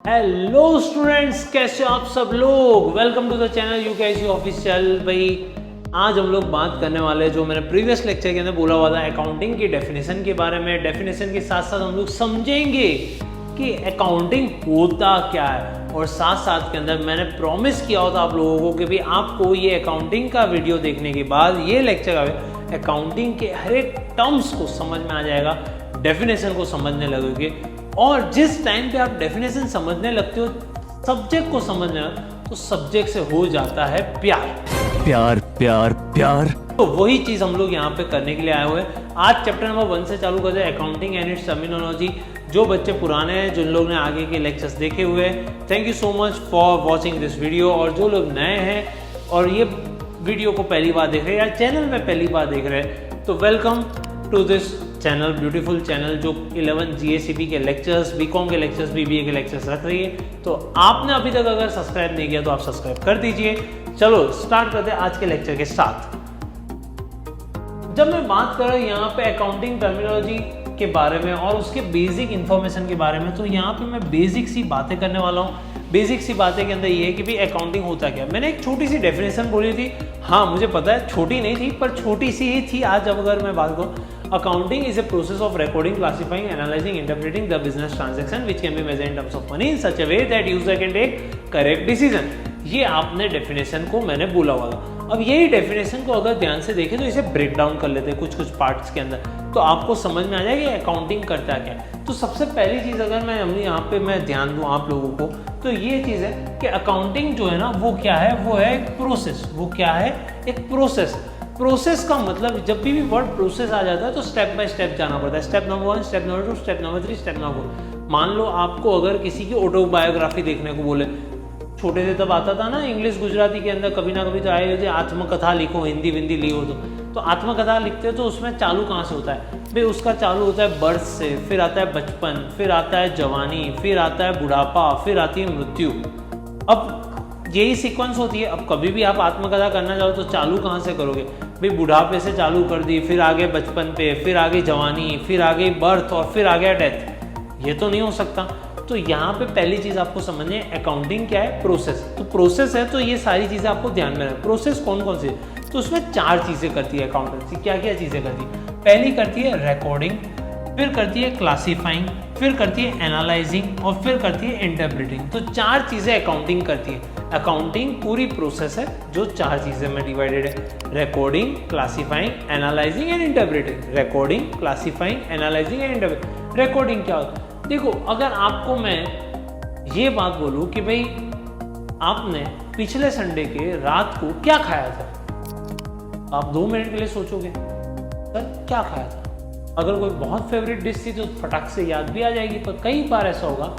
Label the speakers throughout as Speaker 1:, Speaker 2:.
Speaker 1: Hello students, कैसे हो आप सब लोग। Welcome to the channel UKSC official. भाई आज हम लोग बात करने वाले हैं, जो मैंने प्रीवियस लेक्चर के अंदर बोला हुआ था, अकाउंटिंग की डेफिनेशन के बारे में। डेफिनेशन के साथ साथ हम लोग समझेंगे कि अकाउंटिंग होता क्या है, और साथ साथ के अंदर मैंने प्रॉमिस किया होता आप लोगों को कि भी आपको ये अकाउंटिंग का वीडियो देखने के बाद ये लेक्चर अकाउंटिंग के हर एक टर्म्स को समझ में आ जाएगा, डेफिनेशन को समझने लगोगे। और जिस टाइम पे आप डेफिनेशन समझने लगते हो, सब्जेक्ट को समझना, तो सब्जेक्ट से हो जाता है प्यार
Speaker 2: प्यार प्यार प्यार।
Speaker 1: तो वही चीज हम लोग यहाँ पे करने के लिए आए हुए हैं। आज चैप्टर नंबर 1 से चालू करते हैं, अकाउंटिंग एंड इट्स टर्मिनोलॉजी। जो बच्चे पुराने हैं, जिन लोग ने आगे के लेक्चर्स देखे हुए हैं, thank you so much for watching this video. और जो लोग नए हैं और ये वीडियो को पहली बार देख रहे हैं या चैनल में पहली बार देख रहे हैं, तो welcome to this channel, beautiful channel, जो 11 जीएसीबी के लेक्चर्स, बीकॉम के लेक्चर्स, बीबीए के लेक्चर्स रख रही है। तो आपने अभी तक अगर सब्सक्राइब नहीं किया तो आप सब्सक्राइब कर दीजिए। चलो स्टार्ट करते हैं आज के लेक्चर के साथ। जब मैं बात कर रहा हूँ यहाँ पे अकाउंटिंग टर्मिनोलॉजी के बारे में और उसके बेसिक इंफॉर्मेशन के बारे में, तो यहाँ पे मैं बेसिक सी बातें करने वाला हूँ। बेसिक सी बातें के अंदर ये है कि भाई अकाउंटिंग होता क्या। मैंने एक छोटी सी डेफिनेशन बोली थी, हाँ मुझे पता है छोटी नहीं थी, पर छोटी सी ही थी। आज अब अगर मैं बात करूँ, accounting is a process of recording, classifying, analyzing, interpreting the business transaction which can be measured in terms of money in such a way that user can take correct decision। ये आपने डेफिनेशन को मैंने बोला हुआ था। अब यही definition को अगर ध्यान से देखें तो इसे ब्रेक डाउन कर लेते हैं कुछ कुछ पार्ट्स के अंदर, तो आपको समझ में आ जाएगा अकाउंटिंग करता क्या है। तो सबसे पहली चीज़ अगर मैं यहाँ पे मैं ध्यान दूँ आप लोगों को, तो ये चीज़ है कि अकाउंटिंग जो है ना, वो क्या है, वो है एक प्रोसेस। वो क्या है, एक प्रोसेस। प्रोसेस का मतलब जब भी वर्ड प्रोसेस आ जाता है तो स्टेप बाय स्टेप जाना पड़ता है। Step number 1, step number 2, step number 3, step number 4। मान लो आपको अगर किसी की ऑटोबायोग्राफी देखने को बोले, छोटे से तब आता था ना इंग्लिश गुजराती के अंदर, कभी ना कभी तो आए आत्मकथा लिखो, हिंदी विंदी लिखो, तो आत्मकथा लिखते हो तो उसमें चालू कहाँ से होता है भाई, उसका चालू होता है बर्थ से, फिर आता है बचपन, फिर आता है जवानी, फिर आता है बुढ़ापा, फिर आती है मृत्यु। अब यही सीक्वेंस होती है। अब कभी भी आप आत्मकथा करना चाहो तो चालू कहाँ से करोगे भाई, बुढ़ापे से चालू कर दी, फिर आगे बचपन पे, फिर आगे जवानी, फिर आगे बर्थ, और फिर आ गया डेथ। ये तो नहीं हो सकता। तो यहाँ पे पहली चीज आपको समझनी है, अकाउंटिंग क्या है, प्रोसेस। तो प्रोसेस है तो ये सारी चीजें आपको ध्यान में रखना। प्रोसेस कौन कौन सी है, तो उसमें 4 चीजें करती है अकाउंटेंसी। क्या क्या चीजें करती है, पहली करती है रिकॉर्डिंग, फिर करती है क्लासीफाइंग, फिर करती है एनालाइजिंग, और फिर करती है इंटरप्रेटिंग। तो 4 चीजें अकाउंटिंग करती है। अकाउंटिंग पूरी प्रोसेस है जो 4 चीजें में डिवाइडेड है, recording, classifying, analysing and interpreting. Recording, classifying, analysing and interpreting. Recording क्या होता है, देखो अगर आपको मैं ये बात बोलूं कि भाई आपने पिछले संडे के रात को क्या खाया था, आप 2 मिनट के लिए सोचोगे सर क्या खाया था। अगर कोई बहुत फेवरेट डिश थी तो फटाक से याद भी आ जाएगी, पर कई बार ऐसा होगा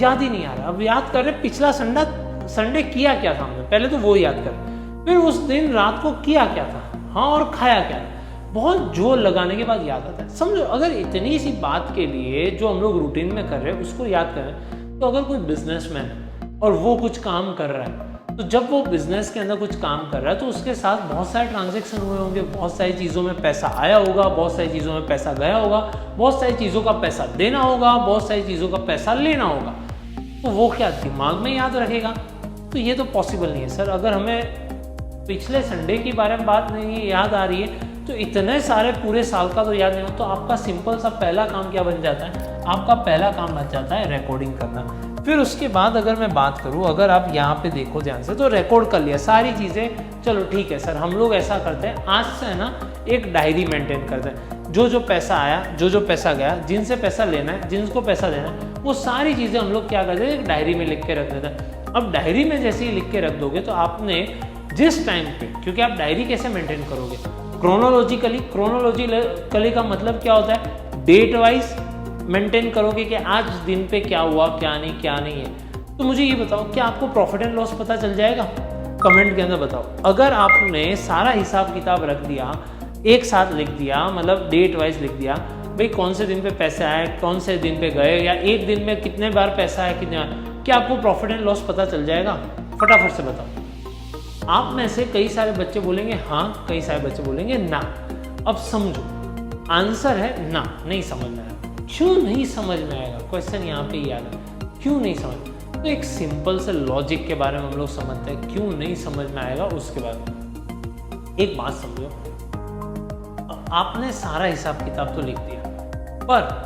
Speaker 1: याद ही नहीं आ रहा। अब याद कर रहे पिछला संडे किया क्या था हमने, पहले तो वो याद कर, फिर उस दिन रात को किया क्या था, हाँ, और खाया क्या था। बहुत जोर लगाने के बाद याद आता है। समझो अगर इतनी सी बात के लिए जो हम लोग रूटीन में कर रहे हैं उसको याद करें, तो अगर कोई बिजनेसमैन और वो कुछ काम कर रहा है, तो जब वो बिजनेस के अंदर कुछ काम कर रहा है तो उसके साथ बहुत सारे ट्रांजेक्शन हुए होंगे, बहुत सारी चीज़ों में पैसा आया होगा, बहुत सारी चीज़ों में पैसा गया होगा, बहुत सारी चीज़ों का पैसा देना होगा, बहुत सारी चीज़ों का पैसा लेना होगा। तो वो क्या दिमाग में याद रखेगा, तो ये तो पॉसिबल नहीं है सर। अगर हमें पिछले संडे के बारे में बात नहीं याद आ रही है तो इतने सारे पूरे साल का तो याद नहीं हो, तो आपका सिंपल सा पहला काम क्या बन जाता है, आपका पहला काम बन जाता है रिकॉर्डिंग करना। फिर उसके बाद अगर मैं बात करूं, अगर आप यहाँ पे देखो ध्यान से, तो रिकॉर्ड कर लिया सारी चीज़ें, चलो ठीक है सर। हम लोग ऐसा करते हैं, आज से है ना एक डायरी मेंटेन करते हैं, जो जो पैसा आया, जो जो पैसा गया, जिनसे पैसा लेना है, जिनको पैसा देना है, वो सारी चीज़ें हम लोग क्या करते हैं, एक डायरी में लिख के रख देते हैं। अब डायरी में जैसे ही लिख के रख दोगे तो आपने जिस टाइम पे, क्योंकि आप डायरी कैसे मेंटेन करोगे, क्रोनोलॉजिकली का मतलब क्या होता है, डेट वाइज मेंटेन करोगे कि आज दिन पे क्या हुआ, क्या नहीं है। तो मुझे ये बताओ, क्या आपको प्रॉफिट एंड लॉस पता चल जाएगा, कमेंट के अंदर बताओ। अगर आपने सारा हिसाब किताब रख दिया, एक साथ लिख दिया, मतलब डेट वाइज लिख दिया, भाई कौन से दिन पे पैसे आए, कौन से दिन पे गए, या एक दिन में कितने बार पैसा आया, कितने बार, क्या आपको प्रॉफिट एंड लॉस पता चल जाएगा, फटाफट से बताओ। आप में से कई सारे बच्चे बोलेंगे हाँ, कई सारे बच्चे बोलेंगे ना। अब समझो, आंसर है ना, नहीं समझ में आएगा। क्यों नहीं समझ में आएगा, क्वेश्चन यहाँ पे याद है। क्यों नहीं समझ? तो एक सिंपल से लॉजिक के बारे में हम लोग समझते हैं, क्यों नहीं समझ में आएगा उसके बाद। एक बात समझो, आपने सारा हिसाब किताब तो लिख दिया, पर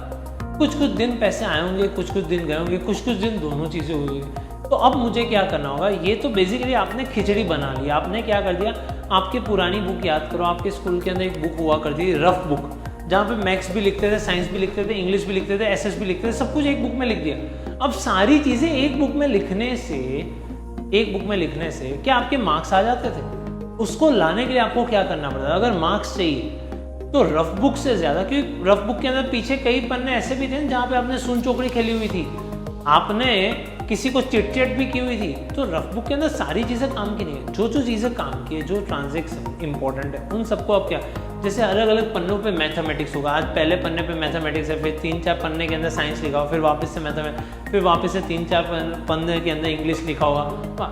Speaker 1: कुछ कुछ दिन पैसे आए होंगे, कुछ कुछ दिन गए होंगे, कुछ कुछ दिन दोनों चीज़ें हुई। तो अब मुझे क्या करना होगा? ये तो बेसिकली आपने खिचड़ी बना ली। आपने क्या कर दिया, आपकी पुरानी बुक याद करो। आपके स्कूल के अंदर एक बुक हुआ करती थी, रफ बुक, जहाँ पे मैथ्स भी लिखते थे, साइंस भी लिखते थे, इंग्लिश भी लिखते थे, एसएस भी लिखते थे, सब कुछ एक बुक में लिख दिया। अब सारी चीज़ें एक बुक में लिखने से क्या आपके मार्क्स आ जाते थे? उसको लाने के लिए आपको क्या करना पड़ता था? अगर मार्क्स चाहिए तो रफ बुक से ज़्यादा, क्योंकि रफ बुक के अंदर पीछे कई पन्ने ऐसे भी थे जहाँ पे आपने सुन चोकड़ी खेली हुई थी, आपने किसी को चिट भी की हुई थी। तो रफ बुक के अंदर सारी चीज़ें काम की नहीं है। जो जो चीज़ें काम की है, जो ट्रांजेक्शन इंपॉर्टेंट है, उन सबको अब क्या, जैसे अलग अलग पन्नों पे मैथमेटिक्स होगा। आज पहले पन्ने पे मैथमेटिक्स है, फिर 3-4 पन्ने के अंदर साइंस लिखा होगा, फिर वापस से मैथमेटिक्स, फिर वापस से 3-4 पन्ने के अंदर इंग्लिश लिखा होगा।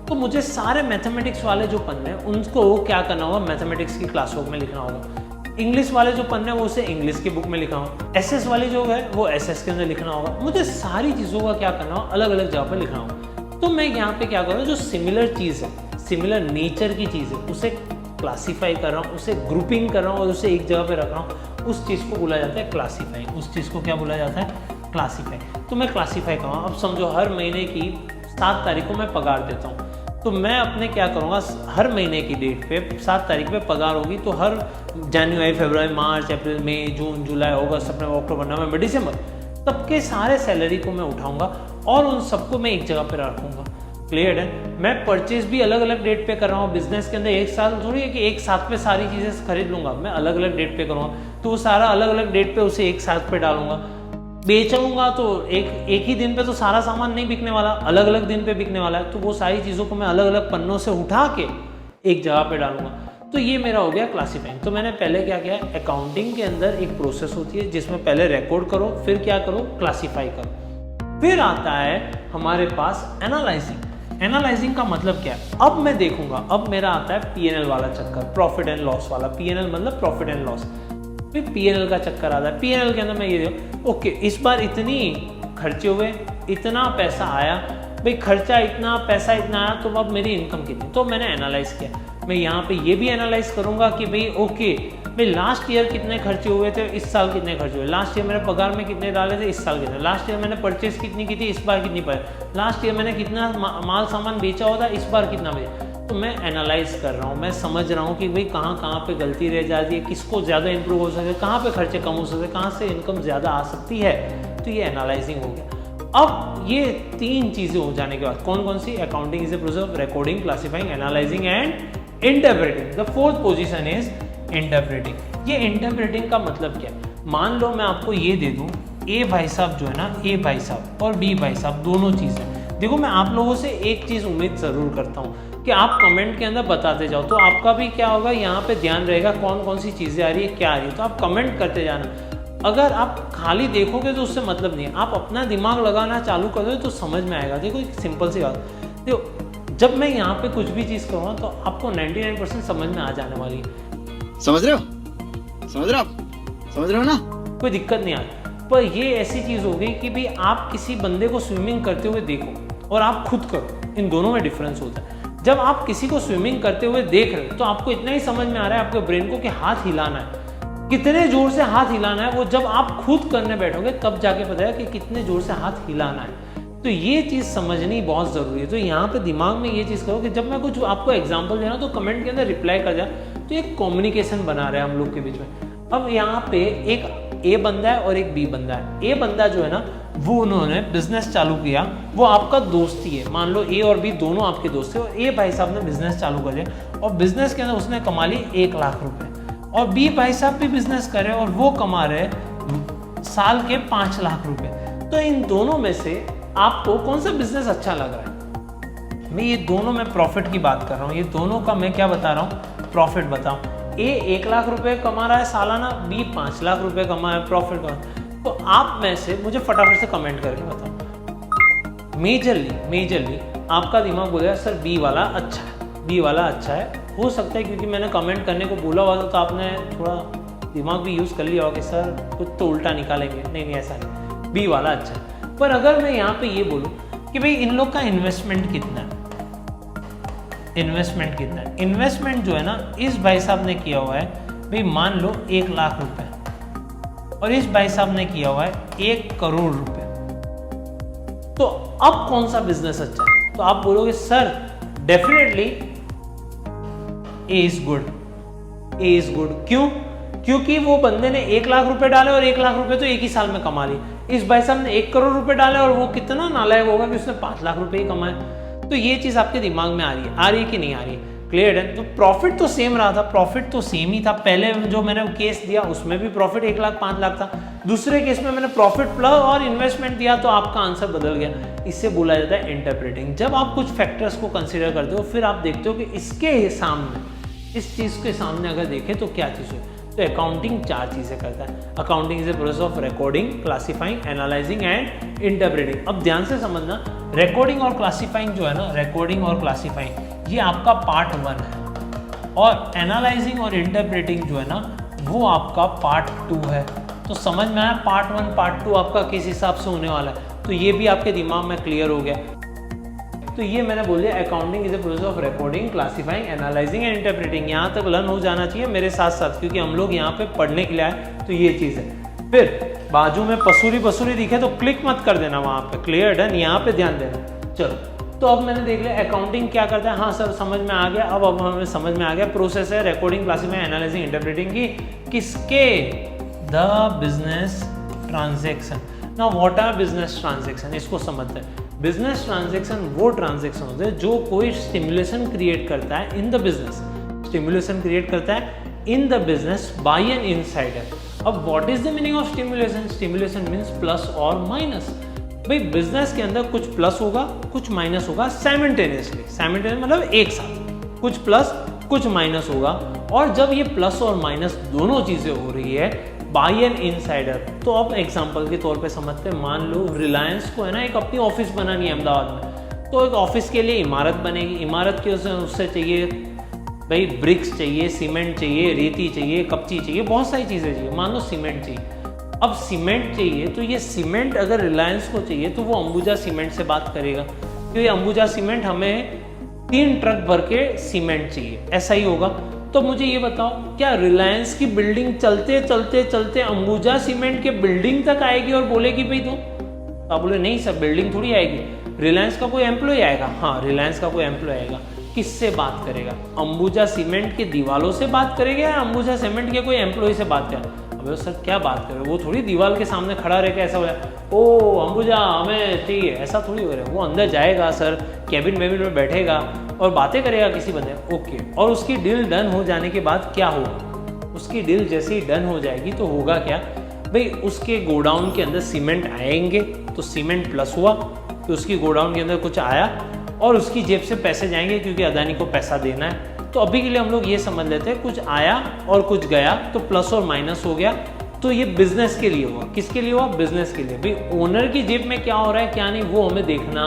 Speaker 1: तो मुझे सारे मैथमेटिक्स वाले जो पन्ने हैं उनको क्या करना होगा? मैथमेटिक्स की क्लास बुक में लिखना होगा। इंग्लिश वाले जो पन्ने हैं वो उसे इंग्लिश की बुक में लिखा होगा। एसएस वाले जो है वो एसएस के अंदर लिखना होगा। मुझे सारी चीज़ों का क्या करना होगा? अलग अलग जगह पर लिखना होगा। तो मैं यहाँ पे क्या कर रहा हूँ, जो सिमिलर चीज़ है, सिमिलर नेचर की चीज़ है, उसे क्लासीफाई कर रहा हूँ, उसे ग्रुपिंग कर रहा हूँ और उसे एक जगह पे रख रहा हूँ। उस चीज़ को बोला जाता है क्लासीफाई। उस चीज़ को क्या बोला जाता है? क्लासीफाई। तो मैं क्लासीफाई करूँगा। अब समझो हर महीने की 7 तारीख को मैं पगार देता हूँ, तो मैं अपने क्या करूँगा, हर महीने की डेट पे 7 तारीख पे पगार होगी, तो हर जनवरी, फरवरी, मार्च, अप्रैल, मई, जून, जुलाई, अगस्त, सितंबर, अक्टूबर, नवंबर, दिसंबर, सबके सारे सैलरी को मैं उठाऊंगा और उन सबको मैं एक जगह पे रखूँगा। क्लियर है? मैं परचेज भी अलग अलग डेट पे कर रहा हूँ। बिजनेस के अंदर एक साल थोड़ी है कि एक साथ पे सारी चीज़ें खरीद लूँगा, मैं अलग अलग डेट पे करूँगा। तो वो सारा अलग अलग डेट पे उसे एक साथ पे डालूंगा। बेचूंगा तो एक ही दिन पे तो सारा सामान नहीं बिकने वाला, अलग अलग दिन पे बिकने वाला है। तो वो सारी चीज़ों को मैं अलग अलग पन्नों से उठा के एक जगह पे डालूंगा। तो ये मेरा हो गया क्लासीफाइंग। तो मैंने पहले क्या किया, अकाउंटिंग के अंदर एक प्रोसेस होती है जिसमें पहले रिकॉर्ड करो, फिर क्या करो, क्लासीफाई करो। फिर आता है हमारे पास एनालाइजिंग। एनालाइजिंग का मतलब क्या है? अब मैं देखूंगा, अब मेरा आता है पीएनएल वाला चक्कर, प्रॉफिट एंड लॉस वाला। पीएनएल मतलब प्रॉफिट एंड लॉस। फिर पीएनएल का चक्कर आता है। पीएनएल के अंदर मैं ये देखूँ, ओके, इस बार इतनी खर्चे हुए, इतना पैसा आया, भाई खर्चा इतना, पैसा इतना आया, तो अब मेरी इनकम कितनी? तो मैंने एनालाइज किया। मैं यहाँ पे ये भी एनालाइज करूँगा कि भाई ओके, भाई लास्ट ईयर कितने खर्चे हुए थे, इस साल कितने खर्चे हुए, लास्ट ईयर मैंने पगार में कितने डाले थे, इस साल कितने, लास्ट ईयर मैंने परचेस कितनी की थी, इस बार कितनी पर, लास्ट ईयर मैंने कितना माल सामान बेचा होता, इस बार कितना बेचा। तो मैं एनालाइज कर रहा हूँ, मैं समझ रहा हूँ कि भाई कहाँ कहाँ पे गलती रह जाती है, किसको ज़्यादा इंप्रूव हो सकता है, कहाँ पे खर्चे कम हो सकते हैं, कहाँ से इनकम ज़्यादा आ सकती है। तो ये एनालाइजिंग हो गया। अब ये 3 चीज़ें हो जाने के बाद कौन कौन सी? Accounting is a process of recording, classifying, analysing and interpreting. The 4th position is interpreting. ये इंटरप्रेटिंग का मतलब क्या है? मान लो मैं आपको ये दे दूँ, ए भाई साहब जो है ना, ए भाई साहब और बी भाई साहब दोनों चीज़ें। देखो मैं आप लोगों से एक चीज़ उम्मीद ज़रूर करता हूँ कि आप कमेंट के अंदर बताते जाओ, तो आपका भी क्या होगा, यहाँ पे ध्यान रहेगा कौन कौन सी चीज़ें आ रही है, क्या आ रही है। तो आप कमेंट करते जाना। अगर आप खाली देखोगे तो उससे मतलब नहीं है, आप अपना दिमाग लगाना चालू कर दो तो समझ में आएगा। देखो एक सिंपल सी बात, देखो जब मैं यहाँ पे कुछ भी चीज़ करूँगा तो आपको 99% समझ में आ जाने वाली है।
Speaker 3: समझ रहे हो? समझ रहे हो आप? समझ रहे हो ना?
Speaker 1: कोई दिक्कत नहीं आती। पर ये ऐसी चीज़ हो गई कि भाई आप किसी बंदे को स्विमिंग करते हुए देखो और आप खुद करो, इन दोनों में डिफरेंस होता है। जब आप किसी को स्विमिंग करते हुए देख रहे हो तो आपको इतना ही समझ में आ रहा है आपके ब्रेन को कि हाथ हिलाना है, कितने जोर से हाथ हिलाना है। वो जब आप खुद करने बैठोगे तब जाके पता है कि कितने जोर से हाथ हिलाना है। तो ये चीज़ समझनी बहुत ज़रूरी है। तो यहाँ पे दिमाग में ये चीज़ करो कि जब मैं कुछ आपको एग्जांपल देना तो कमेंट के अंदर रिप्लाई कर जाए, तो एक कम्युनिकेशन बना रहा है हम लोग के बीच में। अब यहाँ पे एक ए बंदा है और एक बी बंदा है। ए बंदा जो है ना, वो उन्होंने बिजनेस चालू किया, वो आपका दोस्त ही है। मान लो ए और बी दोनों आपके दोस्त है और ए भाई साहब ने बिजनेस चालू कर दिया और बिजनेस के अंदर उसने कमा ली 1 लाख रुपए, और बी भाई साहब भी बिजनेस कर रहे हैं और वो कमा रहे साल के 5 लाख रुपए। तो इन दोनों में से आपको कौन सा बिजनेस अच्छा लग रहा है? मैं ये दोनों में प्रॉफिट की बात कर रहा हूँ, ये दोनों का मैं क्या बता रहा हूँ, प्रॉफिट बताऊँ। ए 1 लाख रुपए कमा रहा है सालाना, बी 5 लाख रुपए कमा है प्रॉफिट का। तो आप में से मुझे फटाफट से कमेंट करके बताओ। मेजरली आपका दिमाग बोलेगा सर बी वाला अच्छा है, बी वाला अच्छा है। हो सकता है क्योंकि मैंने कमेंट करने को बोला हुआ था तो आपने थोड़ा दिमाग भी यूज़ कर लिया होगा कि सर कुछ तो उल्टा निकालेंगे। नहीं ऐसा नहीं, बी वाला अच्छा है। पर अगर मैं यहाँ पे ये बोलूँ कि भाई इन लोग का इन्वेस्टमेंट कितना है, इन्वेस्टमेंट कितना है, इन्वेस्टमेंट जो है ना इस भाई साहब ने किया हुआ है भाई मान लो 1 लाख रुपए, और इस भाई साहब ने किया हुआ है 1 करोड़ रुपए। तो अब कौन सा बिजनेस अच्छा है? तो आप बोलोगे sir definitely A is good, A is good. क्यों? क्योंकि वो बंदे ने 1 लाख रुपए डाले और 1 लाख रुपए तो एक ही साल में कमा लिए। इस भाई साहब ने 1 करोड़ रुपए डाले और वो कितना नालायक होगा कि उसने 5 लाख रुपए ही कमाए। तो ये चीज आपके दिमाग में आ रही है कि नहीं आ रही है? क्लियर है? तो प्रॉफिट तो सेम रहा था, प्रॉफिट तो सेम ही था। पहले जो मैंने केस दिया उसमें भी प्रॉफिट 1 लाख 5 लाख था, दूसरे केस में मैंने प्रॉफिट प्लस और इन्वेस्टमेंट दिया तो आपका आंसर बदल गया। इससे बोला जाता है इंटरप्रेटिंग। जब आप कुछ फैक्टर्स को कंसिडर करते हो फिर आप देखते हो कि इसके सामने, इस चीज के सामने अगर देखें तो क्या चीज है। तो अकाउंटिंग 4 चीजें करता है। Accounting is a process of recording, classifying, analysing and interpreting. अब ध्यान से समझना, रिकॉर्डिंग और क्लासिफाइंग जो है ना, रिकॉर्डिंग और क्लासिफाइंग ये आपका पार्ट 1 है, और एनालाइजिंग और इंटरप्रेटिंग जो है ना वो आपका पार्ट 2 है। तो समझ में आया पार्ट 1 पार्ट 2 आपका किस हिसाब से होने वाला है। तो ये भी आपके दिमाग में क्लियर हो गया। तो ये मैंने बोल दिया accounting is a process of recording, classifying, analysing and interpreting. यहाँ तक लर्न हो जाना चाहिए मेरे साथ साथ, क्योंकि हम लोग यहाँ पे पढ़ने के लिए आए। तो ये चीज़ है। फिर बाजू में पसूरी पसूरी दिखे तो क्लिक मत कर देना वहाँ पे। Clear done? यहाँ पे ध्यान देना। चलो तो अब मैंने देख लिया अकाउंटिंग क्या करता है। हाँ सर समझ में आ गया। अब हमें समझ में आ गया प्रोसेस है रिकॉर्डिंग, क्लासिफाइंग, एनालाइजिंग, इंटरप्रेटिंग की किसके? The business transaction. ना व्हाट आर बिजनेस ट्रांजेक्शन, इसको समझते हैं। बिजनेस ट्रांजेक्शन वो ट्रांजेक्शन होते हैं जो कोई स्टिमुलेशन क्रिएट करता है in the business, stimulation create करता है in the business by an insider. अब what is the meaning of stimulation? Stimulation means plus और माइनस। भाई बिजनेस के अंदर कुछ प्लस होगा कुछ माइनस होगा साइमल्टेनियसली, साइमल्टेनियस मतलब एक साथ, कुछ प्लस कुछ माइनस होगा। और जब ये प्लस और माइनस दोनों चीजें हो रही है बाय एन इनसाइडर, तो अब एग्जांपल के तौर पे समझते हैं। मान लो रिलायंस को है ना एक अपनी ऑफिस बनानी है अहमदाबाद में, तो एक ऑफिस के लिए इमारत बनेगी। इमारत के उससे चाहिए भाई ब्रिक्स चाहिए, सीमेंट चाहिए, रेती चाहिए, कच्ची चाहिए, बहुत सारी चीज़ें चाहिए। मान लो सीमेंट चाहिए। अब सीमेंट चाहिए तो ये सीमेंट अगर रिलायंस को चाहिए तो वो अंबुजा सीमेंट से बात करेगा, क्योंकि अंबुजा सीमेंट हमें 3 ट्रक भर के सीमेंट चाहिए, ऐसा ही होगा। तो मुझे ये बताओ क्या रिलायंस की बिल्डिंग चलते चलते चलते अंबुजा सीमेंट के बिल्डिंग तक आएगी और बोलेगी भाई दो? आप बोले नहीं सर बिल्डिंग थोड़ी आएगी, रिलायंस का कोई एम्प्लॉय आएगा। हाँ रिलायंस का कोई एम्प्लॉय आएगा, किससे बात करेगा? अंबुजा सीमेंट के दीवालों से बात करेगा या अंबुजा सीमेंट के कोई एम्प्लॉय से बात करेगा? अबे सर क्या बात कर रहे हो, वो थोड़ी दीवार के सामने खड़ा रह के ऐसा हो जाए ओ अंबुजा हमें चाहिए, ऐसा थोड़ी हो रहा है। वो अंदर जाएगा सर, कैबिन में बैठेगा और बातें करेगा किसी बंदे, ओके। और उसकी डील डन हो जाने के बाद क्या होगा? उसकी डील जैसे ही डन हो जाएगी तो होगा क्या भाई, उसके गोडाउन के अंदर सीमेंट आएंगे तो सीमेंट प्लस हुआ, तो उसकी गोडाउन के अंदर कुछ आया और उसकी जेब से पैसे जाएंगे क्योंकि अदानी को पैसा देना है। तो अभी के लिए हम लोग ये समझ लेते हैं कुछ आया और कुछ गया तो प्लस और माइनस हो गया। तो ये बिजनेस के लिए हुआ। किसके लिए हुआ? बिजनेस के लिए। भाई ओनर की जेब में क्या हो रहा है क्या नहीं वो हमें देखना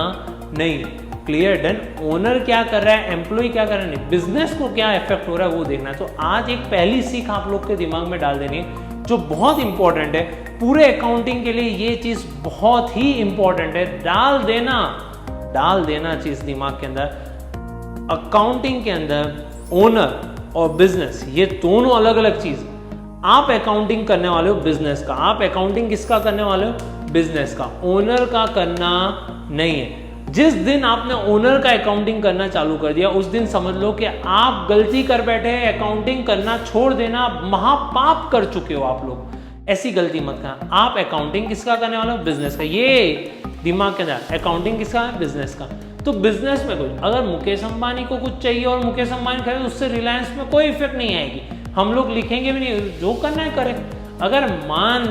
Speaker 1: नहीं है। Clear done? ओनर क्या कर रहा है, एम्प्लॉय क्या कर रहा है नहीं, बिजनेस को क्या इफेक्ट हो रहा है वो देखना है। तो आज एक पहली सीख आप लोग के दिमाग में डाल देनी है जो बहुत इंपॉर्टेंट है पूरे अकाउंटिंग के लिए। ये चीज बहुत ही इंपॉर्टेंट है, डाल देना चीज दिमाग के अंदर। अकाउंटिंग के अंदर ओनर और बिजनेस ये दोनों अलग अलग चीज। आप अकाउंटिंग करने वाले हो बिजनेस का, आप अकाउंटिंग किसका करने वाले हो? बिजनेस का, ओनर का करना नहीं है। जिस दिन आपने ओनर का अकाउंटिंग करना चालू कर दिया उस दिन समझ लो कि आप गलती कर बैठे हैं, अकाउंटिंग करना छोड़ देना, महापाप कर चुके हो आप लोग। ऐसी गलती मत करना। आप अकाउंटिंग किसका करने वाले हो? बिजनेस का। ये दिमाग के अंदर अकाउंटिंग किसका है? बिजनेस का। तो बिजनेस में कुछ अगर मुकेश अंबानी को कुछ चाहिए और मुकेश अंबानी खरीदे उससे रिलायंस में कोई इफेक्ट नहीं आएगी, हम लोग लिखेंगे भी नहीं, जो करना है करें। अगर मान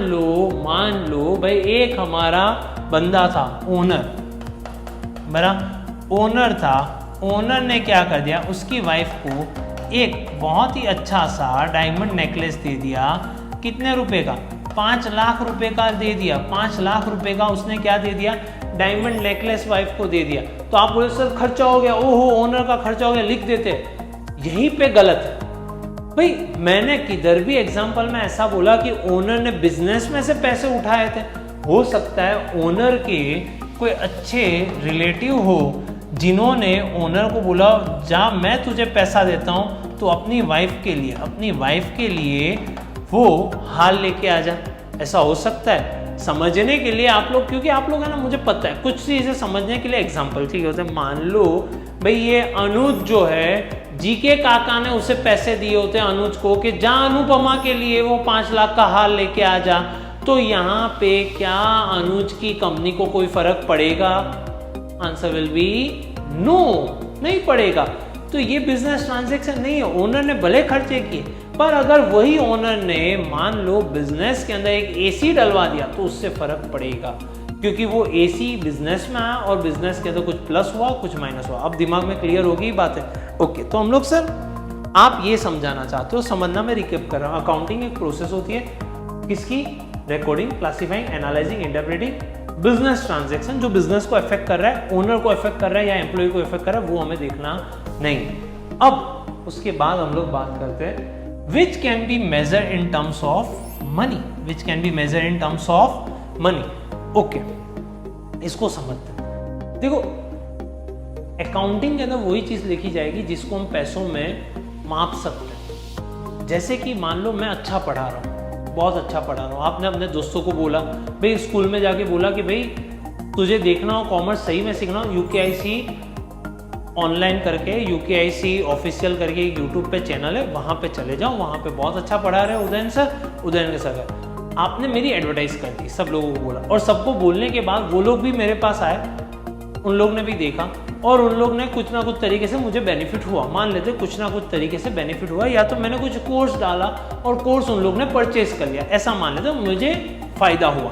Speaker 1: लो भाई एक हमारा बंदा था ओनर, मेरा ओनर था, ओनर ने क्या कर दिया उसकी वाइफ को एक बहुत ही अच्छा सा डायमंड नेकलेस दे दिया। कितने रुपए का? 5 लाख रुपए का दे दिया। 5 लाख रुपए का उसने क्या दे दिया? डायमंड नेकलेस वाइफ को दे दिया। तो आप बोले सर खर्चा हो गया, ओहो ओनर का खर्चा हो गया, लिख देते। यहीं पे गलत है भाई। मैंने किधर भी एग्जांपल में ऐसा बोला कि ओनर ने बिजनेस में से पैसे उठाए थे? हो सकता है ओनर के कोई अच्छे रिलेटिव हो जिन्होंने ओनर को बोला जा मैं तुझे पैसा देता हूँ तो अपनी वाइफ के लिए वो हाल लेके आ जा। ऐसा हो सकता है। समझने के लिए आप लोग, क्योंकि आप लोग है ना, मुझे पता है कुछ चीज़ें समझने के लिए एग्जाम्पल ठीक है। मान लो भाई ये अनुज जो है जीके काका ने उसे पैसे दिए होते हैं अनुज को कि जा अनुपमा के लिए वो 5 लाख का हाल लेके आ जा, तो यहाँ पे क्या अनुज की कंपनी को कोई फर्क पड़ेगा? आंसर विल बी नो, नहीं पड़ेगा। तो ये बिजनेस ट्रांजैक्शन नहीं है। ओनर ने भले खर्चे किए, पर अगर वही ओनर ने मान लो बिजनेस के अंदर एक एसी डलवा दिया तो उससे फर्क पड़ेगा, क्योंकि वो एसी बिजनेस में आया और बिजनेस के अंदर कुछ प्लस हुआ कुछ माइनस हुआ। अब दिमाग में क्लियर होगी बात है। ओके, तो हम लोग सर आप ये समझाना चाहते हो, समझना मैं रिकेप कर रहा हूँ। अकाउंटिंग एक प्रोसेस होती है किसकी? Recording, classifying, analysing, interpreting business transaction. जो बिजनेस को अफेक्ट कर रहा है, ओनर को अफेक्ट कर रहा है या एम्प्लॉय को अफेक्ट कर रहा है, वो हमें देखना नहीं। अब उसके बाद हम लोग बात करते हैं which can be measured in terms of money, which can be measured in terms of money. Okay, इसको समझते हैं। देखो अकाउंटिंग के अंदर वही चीज लिखी जाएगी जिसको हम पैसों में माप सकते हैं। जैसे कि मान लो मैं अच्छा पढ़ा रहा हूँ, बहुत अच्छा पढ़ा रहा हूँ, आपने अपने दोस्तों को बोला, भाई स्कूल में जाके बोला कि भाई तुझे देखना हो कॉमर्स सही में सीखना हो, यूकेआईसी ऑनलाइन करके, यूकेआईसी ऑफिशियल करके एक यूट्यूब पे चैनल है, वहाँ पे चले जाओ, वहाँ पे बहुत अच्छा पढ़ा रहे उदयन के सर। आपने मेरी एडवर्टाइज कर दी, सब लोगों को बोला, और सबको बोलने के बाद वो लोग भी मेरे पास आए, उन लोग ने भी देखा और उन लोग ने कुछ ना कुछ तरीके से मुझे बेनिफिट हुआ। मान लेते कुछ ना कुछ तरीके से बेनिफिट हुआ, या तो मैंने कुछ कोर्स डाला और कोर्स उन लोग ने परचेज कर लिया, ऐसा मान लेते मुझे फायदा हुआ।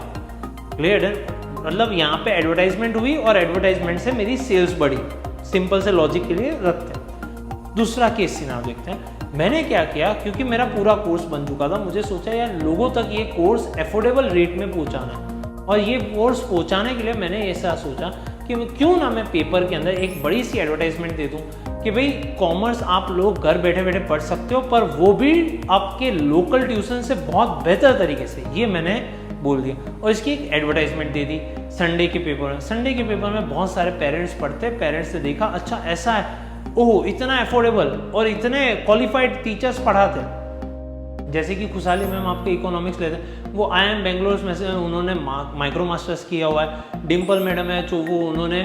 Speaker 1: क्लियर है? मतलब यहाँ पे एडवर्टाइजमेंट हुई और एडवर्टाइजमेंट से मेरी सेल्स बढ़ी। सिंपल से लॉजिक के लिए रखते हैं। दूसरा केस सिनारियो देखते हैं। मैंने क्या किया, क्योंकि मेरा पूरा कोर्स बन चुका था, मुझे सोचा यार लोगों तक ये कोर्स अफोर्डेबल रेट में पहुंचाना है, और ये कोर्स पहुंचाने के लिए मैंने ऐसा सोचा कि क्यों ना मैं पेपर के अंदर एक बड़ी सी एडवर्टाइजमेंट दे दूं कि भाई कॉमर्स आप लोग घर बैठे बैठे पढ़ सकते हो, पर वो भी आपके लोकल ट्यूशन से बहुत बेहतर तरीके से, ये मैंने बोल दिया। और इसकी एक एडवर्टाइजमेंट दे दी संडे के पेपर में। संडे के पेपर में बहुत सारे पेरेंट्स पढ़ते हैं, पेरेंट्स ने देखा अच्छा ऐसा है, ओह इतना अफोर्डेबल और इतने क्वालिफाइड टीचर्स पढ़ाते हैं। जैसे कि खुशहाली मैम आपके इकोनॉमिक्स लेते हैं, वो IIM बेंगलोर में से उन्होंने माइक्रो मास्टर्स किया हुआ है। डिम्पल मैडम है जो वो उन्होंने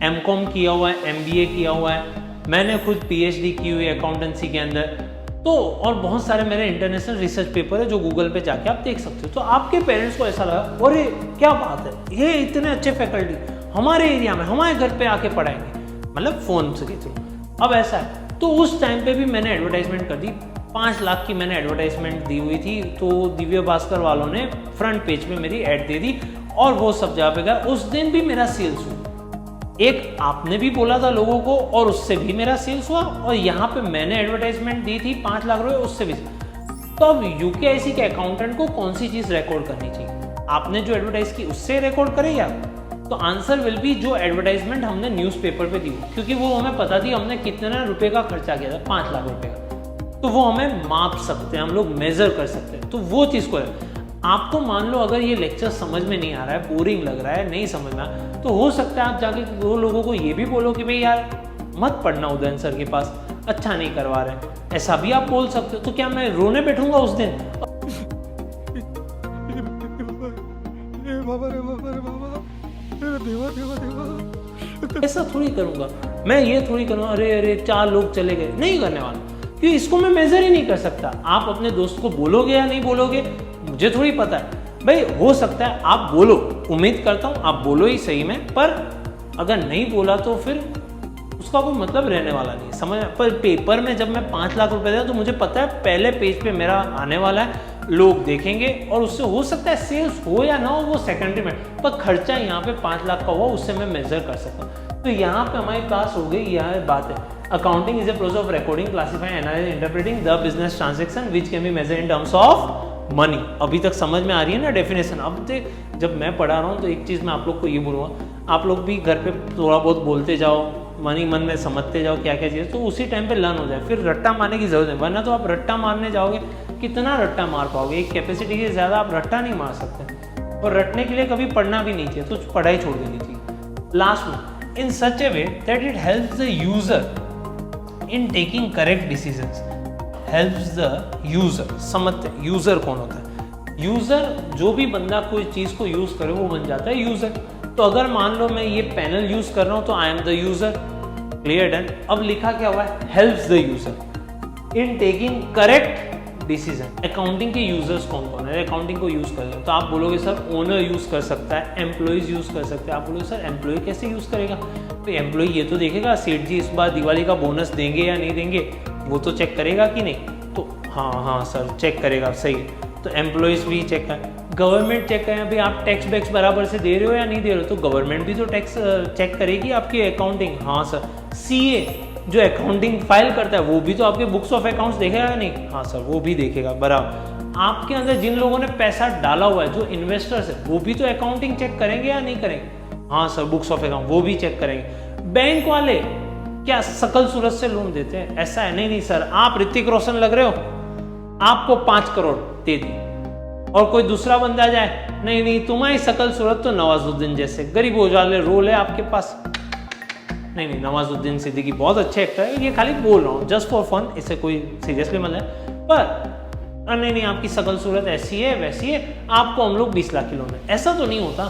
Speaker 1: MCOM किया हुआ है, MBA किया हुआ है। मैंने खुद PhD की हुई है अकाउंटेंसी के अंदर। तो और बहुत सारे मेरे इंटरनेशनल रिसर्च पेपर है जो गूगल पे जाके आप देख सकते हो। तो आपके पेरेंट्स को ऐसा लगा अरे क्या बात है, ये इतने अच्छे फैकल्टी हमारे एरिया में हमारे घर पे आके पढ़ाएंगे, मतलब फोन से के थ्रू। अब ऐसा है, तो उस टाइम पे भी मैंने एडवर्टाइजमेंट कर दी। 5 लाख की मैंने एडवर्टाइजमेंट दी हुई थी, तो दिव्य भास्कर वालों ने फ्रंट पेज पे मेरी ऐड दे दी और वो सब जगह पे गया। उस दिन भी मेरा सेल्स हुआ। एक आपने भी बोला था लोगों को और उससे भी मेरा सेल्स हुआ, और यहाँ पे मैंने एडवर्टाइजमेंट दी थी 5 लाख रुपए, उससे भी। तो अब यूकेआईसी के अकाउंटेंट को कौन सी चीज रिकॉर्ड करनी चाहिए? आपने जो एडवर्टाइज की उससे रिकॉर्ड करे या? तो आंसर विल बी जो एडवर्टाइजमेंट हमने न्यूज़पेपर पे दी, क्योंकि वो हमें पता थी हमने कितने रुपए का खर्चा किया था, 5 लाख रुपए का। तो वो हमें माप सकते हैं, हम लोग मेजर कर सकते हैं। तो वो चीज को आपको मान लो अगर ये लेक्चर समझ में नहीं आ रहा है, बोरिंग लग रहा है, नहीं समझ में आ, तो हो सकता है आप जाके 2 लोगों को ये भी बोलो कि भाई यार मत पढ़ना उदयन सर के पास, अच्छा नहीं करवा रहे, ऐसा भी आप बोल सकते हो। तो क्या मैं रोने बैठूंगा उस दिन? ऐसा थोड़ी करूंगा मैं, ये थोड़ी करूंगा अरे अरे 4 लोग चले गए, नहीं करने वाला, क्योंकि इसको मैं मेजर ही नहीं कर सकता। आप अपने दोस्त को बोलोगे या नहीं बोलोगे मुझे थोड़ी पता है। भाई हो सकता है आप बोलो, उम्मीद करता हूं आप बोलो ही सही में, पर अगर नहीं बोला तो फिर उसका कोई मतलब रहने वाला नहीं, समझ। पर पेपर में जब मैं 5 लाख रुपए दे तो मुझे पता है पहले पेज पे मेरा आने वाला है, लोग देखेंगे और उससे हो सकता है सेल्स हो या ना हो वो सेकेंडरी में, पर खर्चा यहाँ पे 5 लाख का हुआ, उससे मैं मेजर कर सकता हूँ। तो यहाँ पे हमारी क्लास हो गई, यह बात है accounting is a process of recording, classifying, analysing, interpreting the business transaction which can be measured in terms of money. अभी तक समझ में आ रही है ना डेफिनेशन? अब देख जब मैं पढ़ा रहा हूँ तो एक चीज़ मैं आप लोग को ये बोलूँगा, आप लोग भी घर पे थोड़ा बहुत बोलते जाओ, मनी मन में समझते जाओ क्या क्या चीज़, तो उसी टाइम पे लर्न हो जाए। फिर रट्टा मारने की जरूरत है, वरना तो आप रट्टा मारने जाओगे, कितना रट्टा मार पाओगे? एक कैपेसिटी से ज़्यादा आप रट्टा नहीं मार सकते। और रटने के लिए कभी पढ़ना भी नहीं चाहिए, तो पढ़ाई छोड़ देनी चाहिए। लास्ट में, in such a way that it helps the user in taking correct decisions. Helps the user, समझते हैं यूजर कौन होता है? यूजर जो भी बंदा कोई चीज को यूज करे वो बन जाता है यूजर। तो अगर मान लो मैं ये पैनल यूज कर रहा हूं तो I am the user. Clear, done. अब लिखा क्या हुआ है? Helps the user in taking correct decision. Accounting के यूजर्स कौन कौन है अकाउंटिंग को यूज कर रहे हो? तो आप बोलोगे सर ओनर यूज कर सकता है, एम्प्लॉइज यूज कर सकते हैं। आप बोलोगे सर एम्प्लॉय कैसे यूज करेगा? तो एम्प्लॉय ये तो देखेगा सेठ जी इस बार दिवाली का बोनस देंगे या नहीं देंगे, वो तो चेक करेगा कि नहीं। तो हाँ सर चेक करेगा, सही है। तो एम्प्लॉयज भी चेक कर, गवर्नमेंट चेक करें अभी आप टैक्स बैक्स बराबर से दे रहे हो या नहीं दे रहे हो, तो गवर्नमेंट भी तो टैक्स चेक करेगी आपकी अकाउंटिंग। हाँ सर, सीए जो अकाउंटिंग फाइल करता है वो भी तो आपके बुक्स ऑफ अकाउंट्स देखेगा या नहीं? हाँ सर वो भी देखेगा, बराबर। आपके अंदर जिन लोगों ने पैसा डाला हुआ है जो इन्वेस्टर्स है वो भी तो अकाउंटिंग चेक करेंगे या नहीं करेंगे? हाँ सर बुक्स ऑफ अकाउंट वो भी चेक करेंगे। बैंक वाले क्या सकल सूरत से लोन देते हैं? ऐसा है नहीं सर, आप ऋतिक रोशन लग रहे हो, आपको 5 करोड़ दे दी, और कोई दूसरा बंदा जाए नहीं तुम्हारी सकल सूरत तो नवाजुद्दीन जैसे गरीब उजाले रोल है आपके पास। नहीं नवाजुद्दीन सिद्दीकी बहुत अच्छे एक्टर है, ये खाली बोल रहा हूँ जस्ट फॉर फन, इससे कोई सीरियसली मतलब है। पर नहीं आपकी सकल सूरत ऐसी है वैसी है, आपको हम लोग 20 लाख की लोन है, ऐसा तो नहीं होता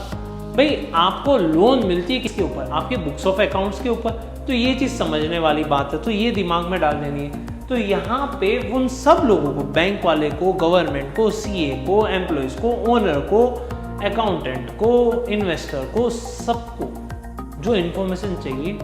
Speaker 1: भाई। आपको लोन मिलती है किसके ऊपर? आपके बुक्स ऑफ अकाउंट्स के ऊपर। तो ये चीज़ समझने वाली बात है, तो ये दिमाग में डाल देनी है। तो यहाँ पे उन सब लोगों को, बैंक वाले को, गवर्नमेंट को, सीए को, एम्प्लॉयज को, ओनर को, अकाउंटेंट को, इन्वेस्टर को, सबको जो इन्फॉर्मेशन चाहिए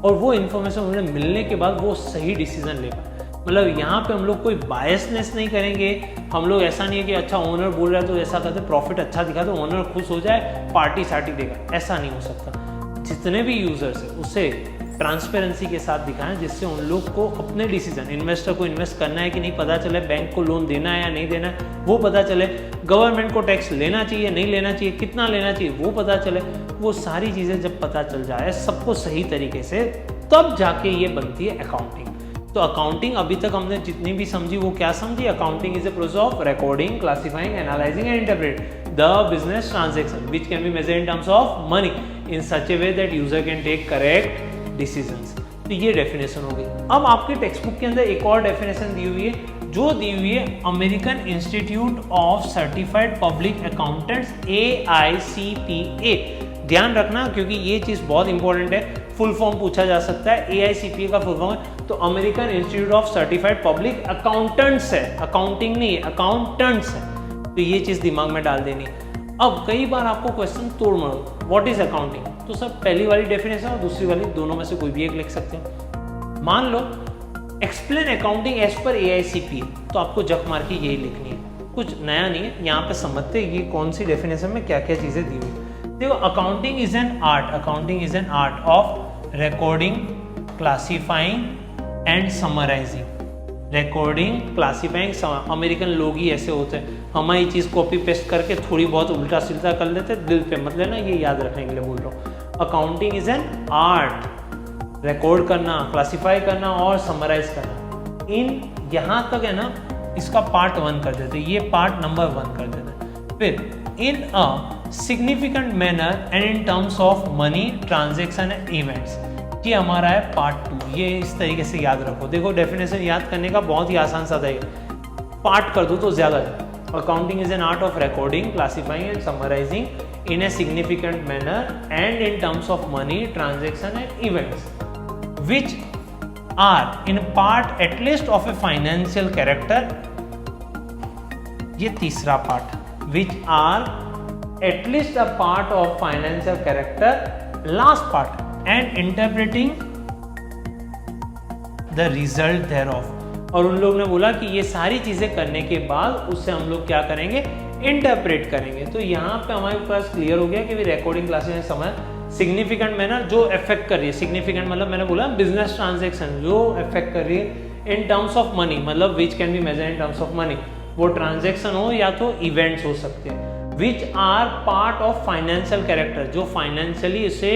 Speaker 1: और वो इन्फॉर्मेशन उन्हें मिलने के बाद वो सही डिसीजन ले पाए। मतलब यहाँ पे हम लोग कोई बायसनेस नहीं करेंगे। हम लोग ऐसा नहीं है कि अच्छा ओनर बोल रहा है तो ऐसा करते, प्रॉफिट अच्छा दिखा तो ओनर खुश हो जाए पार्टी सार्टी देगा, ऐसा नहीं हो सकता। जितने भी यूजर्स है उससे ट्रांसपेरेंसी के साथ दिखाएं, जिससे उन लोग को अपने डिसीजन, इन्वेस्टर को इन्वेस्ट करना है कि नहीं पता चले, बैंक को लोन देना है या नहीं देना है वो पता चले, गवर्नमेंट को टैक्स लेना चाहिए नहीं लेना चाहिए, कितना लेना चाहिए वो पता चले। वो सारी चीज़ें जब पता चल जाए सबको सही तरीके से, तब जाके ये बनती है अकाउंटिंग। तो अकाउंटिंग अभी तक हमने जितनी भी समझी वो क्या समझी? Accounting is a process of recording, classifying, analysing and interpret the business transaction which can be measured in terms of money in such a way that user can take correct decisions. तो ये definition हो गई। अब आपके text book के अंदर एक और डेफिनेशन दी हुई है, जो दी हुई है American institute of certified public accountants AICPA। ध्यान रखना क्योंकि ये चीज़ बहुत इंपॉर्टेंट है, फुल फॉर्म पूछा जा सकता है। AICPA का फुल फॉर्म है तो American institute of certified public accountants है, अकाउंटिंग नहीं है, अकाउंटेंट्स है। तो ये चीज़ दिमाग में डाल देनी। अब कई बार आपको क्वेश्चन तोड़ मरोड़, व्हाट इज अकाउंटिंग? तो सर पहली वाली डेफिनेशन और दूसरी वाली दोनों में से कोई भी एक लिख सकते हैं। मान लो explain accounting as per AICPA, तो आपको जक मार के यही लिखनी है, कुछ नया नहीं है। यहाँ पे समझते ये कौन सी डेफिनेशन में क्या क्या चीज़ें दी हुई। देखो accounting is an art, accounting is an art of recording, classifying and summarising. Recording, classifying, American लोग ही ऐसे होते हैं, हमारी चीज़ कॉपी पेस्ट करके थोड़ी बहुत उल्टा सीधा कर लेते, दिल पे मत लेना, ये याद रखने के लिए बोल रहा हूँ। Accounting is an art, record करना, क्लासीफाई करना और समराइज करना। इन यहाँ तक है ना, इसका पार्ट 1 कर देते, ये पार्ट नंबर 1 कर देते। फिर in a significant manner and in terms of money, transaction and events, ये हमारा है पार्ट 2। ये इस तरीके से याद रखो। देखो डेफिनेशन याद करने का बहुत ही आसान सा है, पार्ट कर दो तो ज़्यादा है। Accounting is an art of recording, classifying and summarising in a significant manner and in terms of money, transaction and events which are in part at least of a financial character। ये तीसरा part, which are at least a part of financial character। last part and interpreting the result thereof। और उन लोग ने बोला कि ये सारी चीजें करने के बाद उससे हम लोग क्या करेंगे? इंटरप्रेट करेंगे। तो यहाँ पे हमारे पास क्लियर हो गया कि रिकॉर्डिंग क्लासेस समय सिग्निफिकेंट मैनर जो इफेक्ट कर रही है, सिग्निफिकेंट मतलब मैंने बोला बिजनेस ट्रांजैक्शन जो इफेक्ट कर रही है इन टर्म्स ऑफ मनी, मतलब which can be measure in terms of money, वो ट्रांजैक्शन हो या तो इवेंट्स हो सकते हैं। Which are part of financial character, जो फाइनेंशियली इसे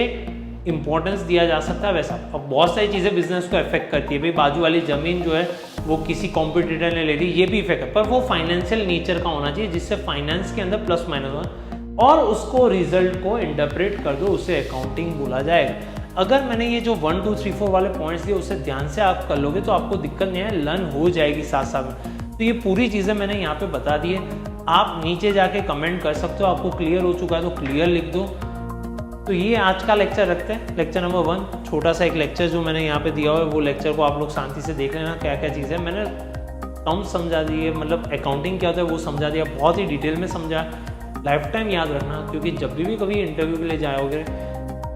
Speaker 1: इंपॉर्टेंस दिया जा सकता है वैसा। अब बहुत सारी चीज़ें बिजनेस को इफेक्ट करती है, भाई बाजू वाली जमीन जो है वो किसी कॉम्पिटिटर ने ले ली, ये भी इफेक्ट है, पर वो फाइनेंशियल नेचर का होना चाहिए जिससे फाइनेंस के अंदर प्लस माइनस हो। और उसको रिजल्ट को इंटरप्रेट कर दो, उसे अकाउंटिंग बोला जाएगा। अगर मैंने ये जो 1 2 3 4 वाले पॉइंट्स दिए उसे ध्यान से आप कर लोगे तो आपको दिक्कत नहीं है, लर्न हो जाएगी साथ साथ में। तो ये पूरी चीज़ें मैंने यहाँ पे बता दी है, आप नीचे जाके कमेंट कर सकते हो, आपको क्लियर हो चुका है तो क्लियर लिख दो। तो ये आज का लेक्चर रखते हैं, लेक्चर नंबर 1। छोटा सा एक लेक्चर जो मैंने यहाँ पे दिया हुआ है वो लेक्चर को आप लोग शांति से देख लेना, क्या क्या चीज़ है। मैंने कम समझा दी है, मतलब अकाउंटिंग क्या होता है वो समझा दिया, बहुत ही डिटेल में समझा। लाइफ टाइम याद रखना, क्योंकि जब भी कभी इंटरव्यू के लिए जाओगे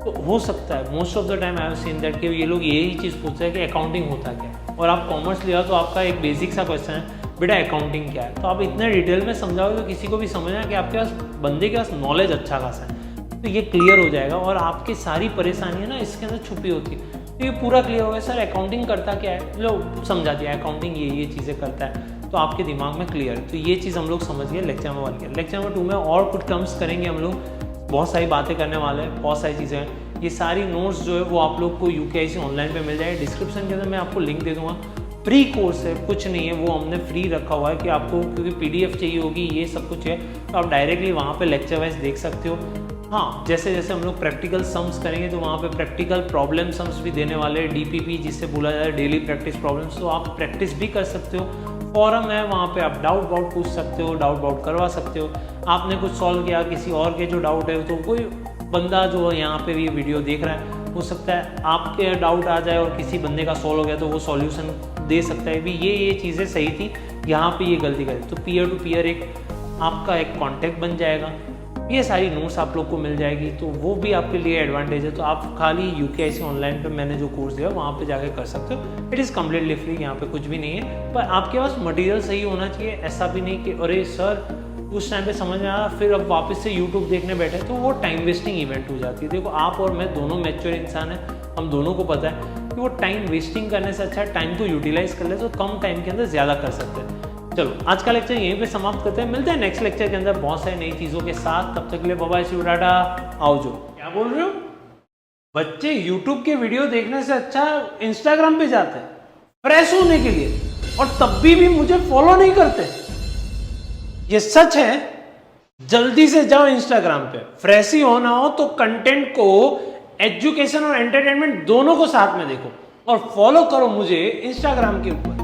Speaker 1: तो हो सकता है, most of the time I have seen that कि ये लोग यही चीज़ पूछते हैं कि अकाउंटिंग होता क्या है, और आप कॉमर्स लिया तो आपका एक बेसिक सा क्वेश्चन है बेटा अकाउंटिंग क्या है, तो आप इतने डिटेल में समझाओगे तो किसी को भी समझना कि आपके पास बंदे के पास नॉलेज अच्छा खासा है, तो ये क्लियर हो जाएगा। और आपकी सारी परेशानियाँ ना इसके अंदर छुपी होती है, तो ये पूरा क्लियर हो गया। सर अकाउंटिंग करता क्या है, लो समझा दिया, अकाउंटिंग ये चीज़ें करता है, तो आपके दिमाग में क्लियर है। तो ये चीज़ हम लोग समझ गए लेक्चर नंबर 1 के। लेक्चर नंबर 2 में और कुछ टर्म्स करेंगे हम लोग, बहुत सारी बातें करने वाले हैं, बहुत सारी चीज़ें हैं। ये सारी नोट्स जो है वो आप लोग को UKIC ऑनलाइन पे मिल जाएगी, डिस्क्रिप्शन के अंदर मैं आपको लिंक दे दूंगा। फ्री कोर्स है, कुछ नहीं है, वो हमने फ्री रखा हुआ है कि आपको, क्योंकि PDF चाहिए होगी, ये सब कुछ है, तो आप डायरेक्टली वहाँ पे लेक्चर वाइज देख सकते हो। हाँ, जैसे जैसे हम लोग प्रैक्टिकल सम्स करेंगे तो वहाँ पे प्रैक्टिकल प्रॉब्लम सम्स भी देने वाले हैं, DPP जिससे बोला जाए डेली प्रैक्टिस प्रॉब्लम्स, तो आप प्रैक्टिस भी कर सकते हो। फॉरम है, वहाँ पे आप डाउट पूछ सकते हो, डाउट करवा सकते हो। आपने कुछ सॉल्व किया, किसी और के जो डाउट है, तो कोई बंदा जो यहाँ पे भी वीडियो देख रहा है, हो सकता है आपके डाउट आ जाए और किसी बंदे का सॉल्व हो गया तो वो सॉल्यूशन दे सकता है भी, ये चीज़ें सही थी, यहाँ पे ये गलती करी, तो पीयर टू पीयर एक आपका एक कॉन्टेक्ट बन जाएगा। ये सारी नोट्स आप लोग को मिल जाएगी, तो वो भी आपके लिए एडवांटेज है। तो आप खाली UKIC ऑनलाइन पे मैंने जो कोर्स दिया वहाँ पे जाके कर सकते हो, इट इज़ कम्प्लीटली फ्री, यहाँ पे कुछ भी नहीं है। पर आपके पास मटेरियल सही होना चाहिए, ऐसा भी नहीं कि अरे सर उस टाइम पे समझ में आया फिर अब वापस से YouTube देखने बैठे, तो वो टाइम वेस्टिंग इवेंट हो जाती है। देखो आप और मैं दोनों मैच्योर इंसान हैं, हम दोनों को पता है कि वो टाइम वेस्टिंग करने से अच्छा टाइम को यूटिलाइज कर ले तो कम टाइम के अंदर ज़्यादा कर सकते हैं। चलो आज का लेक्चर यहीं पे समाप्त करते हैं, मिलते हैं नेक्स्ट लेक्चर के अंदर बहुत सारी नई चीज़ों के साथ। तब तक के लिए bye bye, see you, tata, आओ जो। क्या बोल रहे हो बच्चे, YouTube के वीडियो देखने से अच्छा Instagram पे जाते हैं फ्रेश होने के लिए, और तब भी मुझे फॉलो नहीं करते, ये सच है। जल्दी से जाओ Instagram पे, फ्रेश ही होना हो तो कंटेंट को, एजुकेशन और एंटरटेनमेंट दोनों को साथ में देखो, और फॉलो करो मुझे Instagram के ऊपर।